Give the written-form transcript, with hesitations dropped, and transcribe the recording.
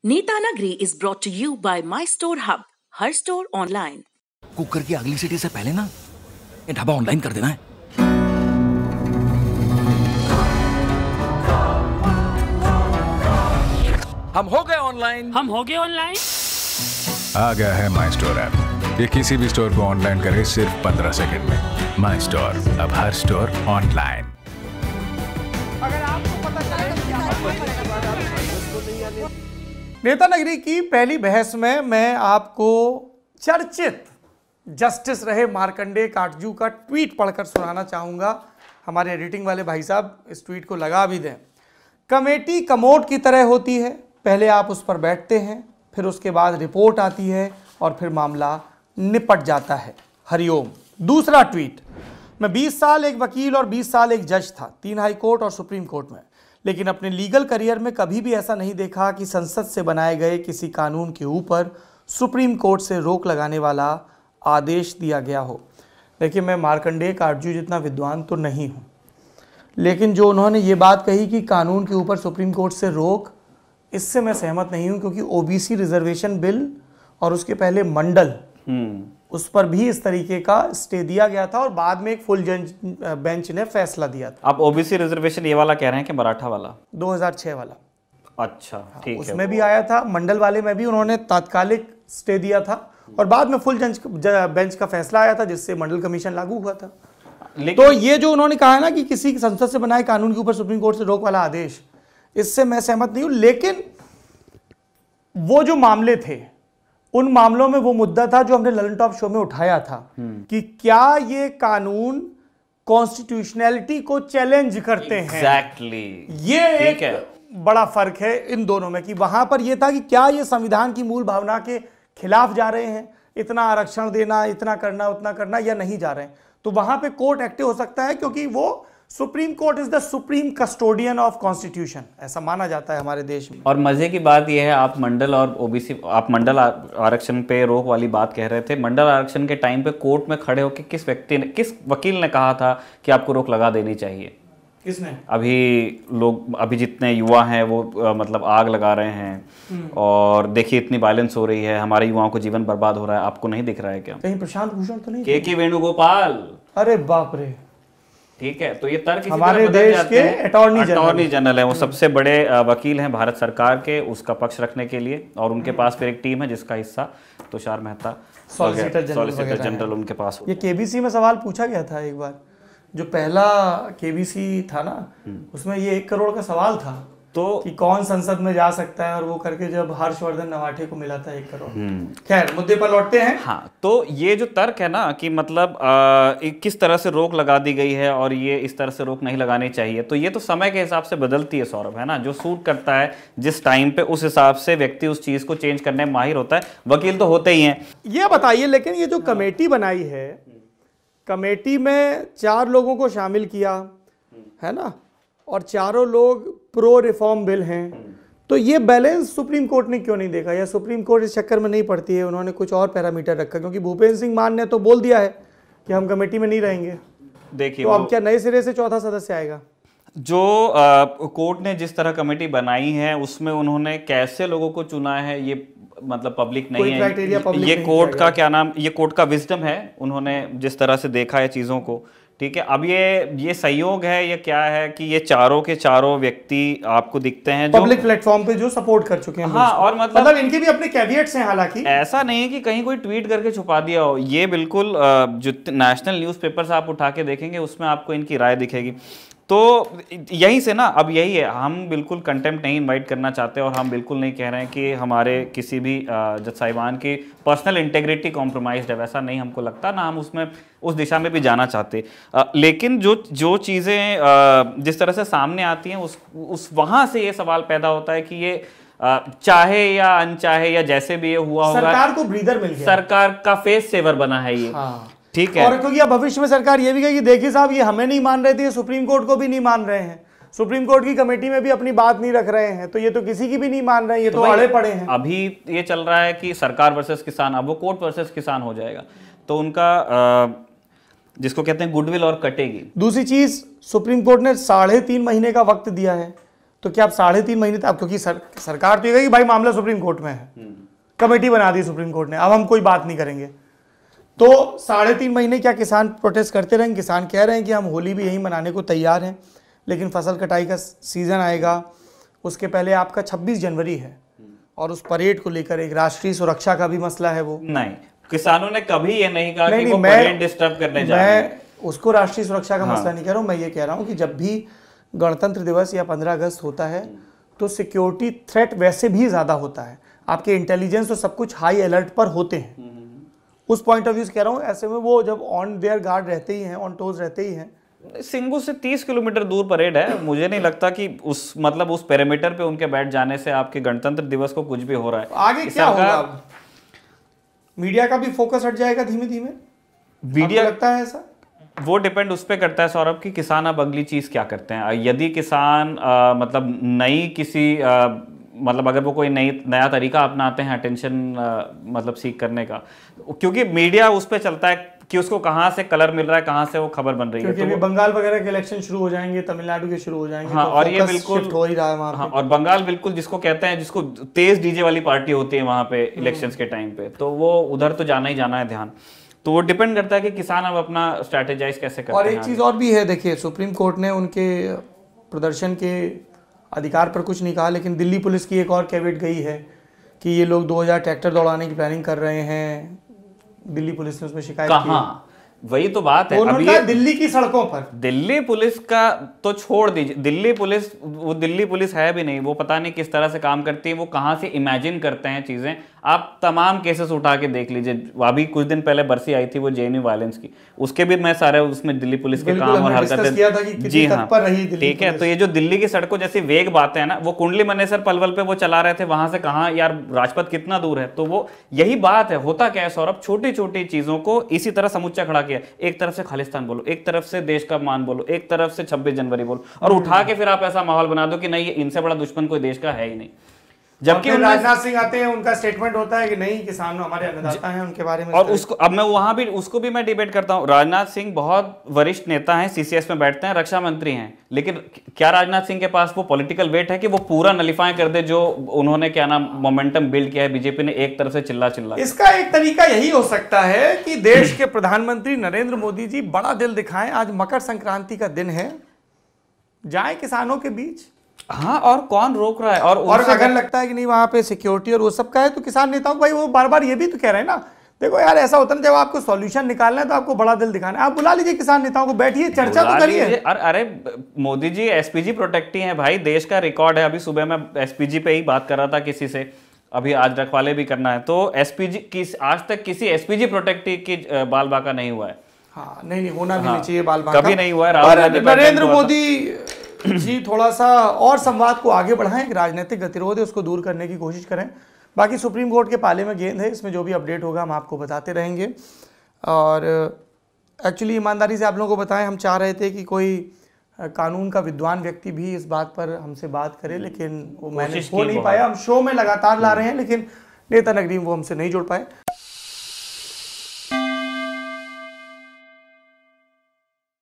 नेता नगरी is brought to you by My Store Hub, her store online. Cooker की अगली सिटी से पहले ना ये ढाबा ऑनलाइन कर देना है। हम हो गए ऑनलाइन। आ गया है माई स्टोर ऐप। ये किसी भी स्टोर को ऑनलाइन करे सिर्फ 15 सेकंड में। माई स्टोर, अब हर स्टोर ऑनलाइन। नेता नगरी की पहली बहस में मैं आपको चर्चित जस्टिस रहे मार्कंडेय काटजू का ट्वीट पढ़कर सुनाना चाहूँगा। हमारे एडिटिंग वाले भाई साहब इस ट्वीट को लगा भी दें। कमेटी कमोड की तरह होती है, पहले आप उस पर बैठते हैं, फिर उसके बाद रिपोर्ट आती है और फिर मामला निपट जाता है। हरिओम। दूसरा ट्वीट, मैं 20 साल एक वकील और 20 साल एक जज था, 3 हाई कोर्ट और सुप्रीम कोर्ट में, लेकिन अपने लीगल करियर में कभी भी ऐसा नहीं देखा कि संसद से बनाए गए किसी कानून के ऊपर सुप्रीम कोर्ट से रोक लगाने वाला आदेश दिया गया हो। देखिए, मैं मार्कंडेय काटजू जितना विद्वान तो नहीं हूँ, लेकिन जो उन्होंने ये बात कही कि कानून के ऊपर सुप्रीम कोर्ट से रोक, इससे मैं सहमत नहीं हूँ, क्योंकि ओबीसी रिजर्वेशन बिल और उसके पहले मंडल उस पर भी इस तरीके का स्टे दिया गया था और बाद में एक फुल बेंच ने फैसला दिया था। आप ओबीसी रिजर्वेशन ये वाला कह रहे हैं कि मराठा वाला? 2006 वाला। अच्छा, ठीक है। उसमें भी आया था, मंडल वाले में भी उन्होंने तात्कालिक स्टे दिया था और बाद में फुल बेंच का फैसला आया था जिससे मंडल कमीशन लागू हुआ था। तो ये जो उन्होंने कहा है ना कि किसी संसद से बनाए कानून के ऊपर सुप्रीम कोर्ट से रोक वाला आदेश, इससे मैं सहमत नहीं हूं। लेकिन वो जो मामले थे, उन मामलों में वो मुद्दा था जो हमने ललन टॉप शो में उठाया था कि क्या ये कानून कॉन्स्टिट्यूशनैलिटी को चैलेंज करते हैं। एग्जैक्टली। ये एक बड़ा फर्क है इन दोनों में कि वहां पर ये था कि क्या ये संविधान की मूल भावना के खिलाफ जा रहे हैं, इतना आरक्षण देना, इतना करना, उतना करना, या नहीं जा रहे हैं। तो वहां पे कोर्ट एक्टिव हो सकता है, क्योंकि वो supreme court is the supreme custodian of constitution, ऐसा माना जाता है हमारे देश में। और मजे की बात यह है, आप मंडल और ओबीसी, आप मंडल आरक्षण पे रोक वाली बात कह रहे थे। मंडल आरक्षण के टाइम पे कोर्ट में खड़े होकर किस वकील ने कहा था कि आपको रोक लगा देनी चाहिए? किसने? अभी जितने युवा हैं वो मतलब आग लगा रहे हैं और देखिए इतनी वायलेंस हो रही है, हमारे युवाओं को जीवन बर्बाद हो रहा है, आपको नहीं दिख रहा है क्या? कहीं प्रशांत भूषण तो नहीं? के वेणुगोपाल। अरे बाप रे। ठीक है, तो ये तर्क हमारे देश के अटॉर्नी जनरल है, वो सबसे बड़े वकील हैं भारत सरकार के, उसका पक्ष रखने के लिए। और उनके पास फिर एक टीम है जिसका हिस्सा तुषार मेहता, सॉलिसिटर जनरल उनके पास। ये केबीसी में सवाल पूछा गया था एक बार, जो पहला केबीसी था ना, उसमें ये 1 करोड़ का सवाल था तो कि कौन संसद में जा सकता है, और वो करके जब हर्षवर्धन नवाठे को मिला था 1 करोड़। खैर, मुद्दे पर लौटते हैं। हाँ, तो ये जो तर्क है ना कि मतलब किस तरह से रोक लगा दी गई है और ये इस तरह से रोक नहीं लगानी चाहिए, तो ये तो समय के हिसाब से बदलती है सौरभ, है ना। जो सूट करता है जिस टाइम पे, उस हिसाब से व्यक्ति उस चीज को चेंज करने में माहिर होता है। वकील तो होते ही हैं। ये बताइए, लेकिन ये जो कमेटी बनाई है, कमेटी में 4 लोगों को शामिल किया है ना, और चारों लोग प्रो रिफॉर्म बिल हैं, तो ये बैलेंस सुप्रीम कोर्ट ने क्यों नहीं देखा, या सुप्रीम कोर्ट इस चक्कर में नहीं पड़ती है? उन्होंने कुछ और पैरामीटर रखा, क्योंकि भूपेंद्र सिंह मान ने तो बोल दिया है कि हम कमेटी में नहीं रहेंगे। देखिए, तो अब क्या नए सिरे से चौथा सदस्य आएगा? जो कोर्ट ने जिस तरह कमेटी बनाई है उसमें उन्होंने कैसे लोगों को चुना है, ये मतलब पब्लिक नहीं है, ये कोर्ट का क्या नाम, ये कोर्ट का विजडम है। उन्होंने जिस तरह से देखा है चीजों को, ठीक है। अब ये संयोग है या क्या है कि ये चारों के चारों व्यक्ति आपको दिखते हैं जो पब्लिक प्लेटफॉर्म पे जो सपोर्ट कर चुके हैं। हाँ, और मतलब इनके भी अपने कैविएट्स हैं, हालांकि ऐसा नहीं है कि कहीं कोई ट्वीट करके छुपा दिया हो। ये बिल्कुल जो नेशनल न्यूज़पेपर्स आप उठा के देखेंगे उसमें आपको इनकी राय दिखेगी। तो यहीं से ना, अब यही है, हम बिल्कुल कंटेम्प्ट नहीं इनवाइट करना चाहते और हम बिल्कुल नहीं कह रहे हैं कि हमारे किसी भी जज साहिबान की पर्सनल इंटेग्रिटी कॉम्प्रोमाइज्ड है, वैसा नहीं हमको लगता, ना हम उसमें उस दिशा में भी जाना चाहते। लेकिन जो चीज़ें जिस तरह से सामने आती हैं उस वहाँ से ये सवाल पैदा होता है कि ये चाहे या अनचाहे या जैसे भी ये हुआ होगा, सरकार को ब्रीदर मिल गया, सरकार का फेस सेवर बना है ये। हाँ। ठीक है। और क्योंकि अब भविष्य में सरकार ये भी कहेगी, देखिए साहब, ये हमें नहीं मान रहे थे, सुप्रीम कोर्ट को भी नहीं मान रहे हैं, सुप्रीम कोर्ट की कमेटी में भी अपनी बात नहीं रख रहे हैं, तो ये तो किसी की भी नहीं मान रहे हैं, ये तो अड़े पड़े हैं। अभी ये चल रहा है कि सरकार वर्सेस किसान, अब वो कोर्ट वर्सेस किसान हो जाएगा, तो उनका जिसको कहते हैं गुडविल और कटेगी। दूसरी चीज, सुप्रीम कोर्ट ने 3.5 महीने का वक्त दिया है, तो क्या आप 3.5 महीने तक, क्योंकि सरकार तो ये कहेगी भाई मामला सुप्रीम कोर्ट में है, कमेटी बना दी सुप्रीम कोर्ट ने, अब हम कोई बात नहीं करेंगे, तो 3.5 महीने क्या किसान प्रोटेस्ट करते रहेंगे? किसान कह रहे हैं कि हम होली भी यहीं मनाने को तैयार हैं, लेकिन फसल कटाई का सीजन आएगा, उसके पहले आपका 26 जनवरी है और उस परेड को लेकर एक राष्ट्रीय सुरक्षा का भी मसला है। वो नहीं, किसानों ने कभी ये नहीं कहा कि वो परेड डिस्टर्ब करने जा रहे हैं। मैं उसको राष्ट्रीय सुरक्षा का मसला नहीं कह रहा हूँ, मैं ये कह रहा हूँ कि जब भी गणतंत्र दिवस या 15 अगस्त होता है तो सिक्योरिटी थ्रेट वैसे भी ज़्यादा होता है, आपके इंटेलिजेंस और सब कुछ हाई अलर्ट पर होते हैं। उस पॉइंट ऑफ व्यू से कह रहा हूँ, ऐसे में वो जब ऑन देयर गार्ड रहते ही हैं, ऑन टोज रहते ही हैं। सिंगू से 30 किलोमीटर दूर परेड है, मुझे नहीं लगता कि उस मतलब उस पेरीमीटर पे उनके बैठ जाने से आपके गणतंत्र दिवस को कुछ भी हो रहा है। आगे क्या होगा? मीडिया का भी फोकस हट जाएगा धीमे धीमे, मीडिया लगता है ऐसा? वो डिपेंड उस पर करता है सौरभ कि किसान अब अगली चीज क्या करते हैं। यदि किसान मतलब नई किसी मतलब अगर वो कोई नया तरीका अपनाते हैं अटेंशन मतलब सीख करने का, क्योंकि मीडिया उस पर चलता है कि उसको कहाँ से कलर मिल रहा है, कहाँ से वो खबर बन रही है। क्योंकि अभी बंगाल वगैरह के इलेक्शन शुरू हो जाएंगे, तमिलनाडु के शुरू हो जाएंगे। हाँ, तो और ये बिल्कुल हो ही रहा है वहाँ हाँ, और बंगाल बिल्कुल जिसको कहते हैं, जिसको तेज डीजे वाली पार्टी होती है वहाँ पे इलेक्शंस के टाइम पे, तो वो उधर तो जाना ही जाना है ध्यान। तो वो डिपेंड करता है कि किसान अब अपना स्ट्रैटेजाइज कैसे करते हैं। और एक चीज़ और भी है, देखिए सुप्रीम कोर्ट ने उनके प्रदर्शन के अधिकार पर कुछ नहीं कहा, लेकिन दिल्ली पुलिस की एक और कैविट गई है कि ये लोग 2000 ट्रैक्टर दौड़ाने की प्लानिंग कर रहे हैं। दिल्ली पुलिस ने उसमें शिकायत की। वही तो बात है। अभी ये दिल्ली की सड़कों पर दिल्ली पुलिस का तो छोड़ दीजिए, दिल्ली पुलिस वो दिल्ली पुलिस है भी नहीं, वो पता नहीं किस तरह से काम करती है, वो कहाँ से इमेजिन करते हैं चीजें। आप तमाम केसेस उठा के देख लीजिए, अभी कुछ दिन पहले बरसी आई थी वो जेएनयू वायलेंस की, उसके भी मैं सारे उसमें दिल्ली पुलिस के काम और हरकतें, जी हाँ ठीक है। तो ये जो दिल्ली की सड़कों जैसी वेग बातें हैं ना, वो कुंडली मनेसर पलवल पे वो चला रहे थे, वहां से कहाँ यार राजपथ कितना दूर है। तो वो यही बात है, होता क्या है सौरभ, छोटी छोटी चीजों को इसी तरह समुच्चा खड़ा किया, एक तरफ से खालिस्तान बोलो, एक तरफ से देश का मान बोलो, एक तरफ से 26 जनवरी बोलो, और उठा के फिर आप ऐसा माहौल बना दो कि नहीं इनसे बड़ा दुश्मन कोई देश का है ही नहीं। जबकि राजनाथ सिंह आते हैं, उनका स्टेटमेंट होता है कि नहीं किसान हमारे अन्नदाता हैं, उनके बारे में। और उसको अब मैं वहां भी उसको भी मैं डिबेट करता हूं। राजनाथ सिंह बहुत वरिष्ठ नेता हैं, सीसीएस में बैठते हैं, रक्षा मंत्री हैं, लेकिन क्या राजनाथ सिंह के पास वो पॉलिटिकल वेट है कि वो पूरा नलिफाई कर दे जो उन्होंने क्या नाम मोमेंटम बिल्ड किया है बीजेपी ने एक तरफ से चिल्ला। इसका एक तरीका यही हो सकता है कि देश के प्रधानमंत्री नरेंद्र मोदी जी बड़ा दिल दिखाएं। आज मकर संक्रांति का दिन है, जाए किसानों के बीच। हाँ, और कौन रोक रहा है? और अगर लगता है कि नहीं वहां पे सिक्योरिटी और वो सब का है, तो किसान नेताओं भाई वो बार बार ये भी तो कह रहे हैं ना, देखो यार ऐसा होता है जब आपको सॉल्यूशन निकालना है तो आपको बड़ा दिल दिखाना है। आप बुला लीजिए किसान नेताओं को, बैठिए, चर्चा तो करिए। अरे मोदी जी एसपीजी प्रोटेक्टी हैं भाई, देश का रिकॉर्ड है। अभी सुबह मैं एसपीजी पे ही बात कर रहा था किसी से, अभी आज रखवाले भी करना है, तो एसपीजी आज तक किसी एसपीजी प्रोटेक्टी की बाल बांका नहीं हुआ है। हाँ, नहीं होना भी नहीं चाहिए बाल बांका, कभी नहीं हुआ है। नरेंद्र मोदी जी थोड़ा सा और संवाद को आगे बढ़ाएं, एक राजनीतिक गतिरोध है उसको दूर करने की कोशिश करें। बाकी सुप्रीम कोर्ट के पाले में गेंद है, इसमें जो भी अपडेट होगा हम आपको बताते रहेंगे। और एक्चुअली ईमानदारी से आप लोगों को बताएं, हम चाह रहे थे कि कोई कानून का विद्वान व्यक्ति भी इस बात पर हमसे बात करे, लेकिन वो मैंने हो नहीं पाया। हम शो में लगातार ला रहे हैं, लेकिन नेता नगरी वो हमसे नहीं जुड़ पाए।